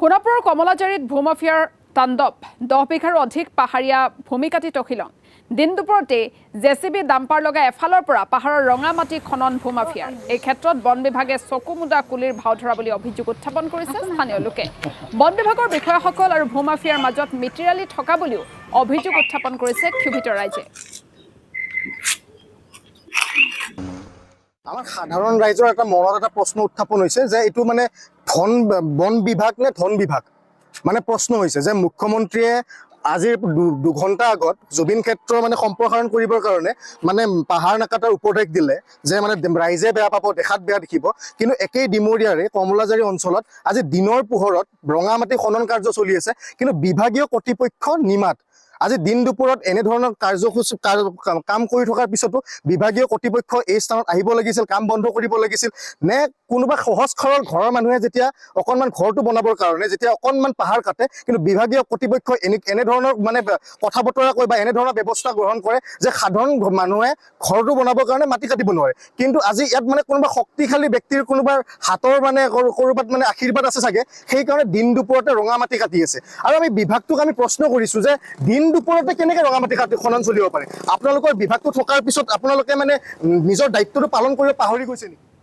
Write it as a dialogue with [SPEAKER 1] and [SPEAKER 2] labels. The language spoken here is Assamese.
[SPEAKER 1] সোণাপুৰৰ কমলাজাৰীত ভূমাফিয়াৰ তাণ্ডৱ 10 বিঘাৰো অধিক পাহাৰীয়া ভূমি কাটি তহিলং দিন দুপৰতে জেচিবি ডাম্পাৰ লগাই এফালৰ পৰা পাহাৰৰ ৰঙা মাটি খনন ভূমাফিয়াৰ এই ক্ষেত্ৰত বন বিভাগে চকুমুদা কুলিৰ ভাও ধৰা বুলি অভিযোগ উত্থাপন কৰিছে স্থানীয় লোকে বন বিভাগৰ বিষয়াসকল আৰু ভূমাফিয়াৰ মাজত মিতিৰালি থকা বুলিও অভিযোগ উত্থাপন কৰিছে ক্ষুভিত ৰাইজে
[SPEAKER 2] আমাৰ সাধাৰণ ৰাইজৰ এটা মনত এটা প্ৰশ্ন উত্থাপন হৈছে যে এইটো মানে বন বিভাগ নে ধন বিভাগ মানে প্ৰশ্ন হৈছে যে মুখ্যমন্ত্ৰীয়ে আজিৰ 2 ঘণ্টা আগত জুবিন ক্ষেত্ৰ মানে সম্প্ৰসাৰণ কৰিবৰ কাৰণে মানে পাহাৰ নাকাটাৰ উপদেশ দিলে যে মানে ৰাইজে বেয়া পাব দেখাত বেয়া দেখিব কিন্তু একেই ডিমৰিয়াৰে কমলাজাৰী অঞ্চলত আজি দিনৰ পোহৰত ৰঙামাটি খনন কাৰ্য চলি আছে কিন্তু বিভাগীয় কৰ্তৃপক্ষ নিমাত আজি দিন দুপৰত এনে ধৰণৰ কাৰ্যসূচী কাম কৰি থকাৰ পিছতো বিভাগীয় কৰ্তৃপক্ষ এই স্থানত আহিব লাগিছিল কাম বন্ধ কৰিব লাগিছিল নে কোনোবা সহজ সৰল ঘৰৰ মানুহে যেতিয়া অকণমান ঘৰটো বনাবৰ কাৰণে যেতিয়া অকণমান পাহাৰ কাটে কিন্তু বিভাগীয় কৰ্তৃপক্ষ এনে ধৰণৰ মানে কথা বতৰা কয় বা এনে ধৰণৰ ব্যৱস্থা গ্ৰহণ কৰে যে সাধাৰণ মানুহে ঘৰটো বনাবৰ কাৰণে মাটি কাটিব নোৱাৰে কিন্তু আজি ইয়াত মানে কোনোবা শক্তিশালী ব্যক্তিৰ কোনোবাৰ হাতৰ মানে ক'ৰবাত মানে আশীৰ্বাদ আছে চাগে সেইকাৰণে দিন দুপৰতে ৰঙা মাটি কাটি আছে আৰু আমি বিভাগটোক আমি প্ৰশ্ন কৰিছোঁ যে দিন দুপৰতে কেনেকৈ ৰঙামাটি কাটি খনন চলিব পাৰে আপোনালোকৰ বিভাগটো থকাৰ পিছত আপোনালোকে মানে নিজৰ দায়িত্বটো পালন কৰিব পাহৰি গৈছে নেকি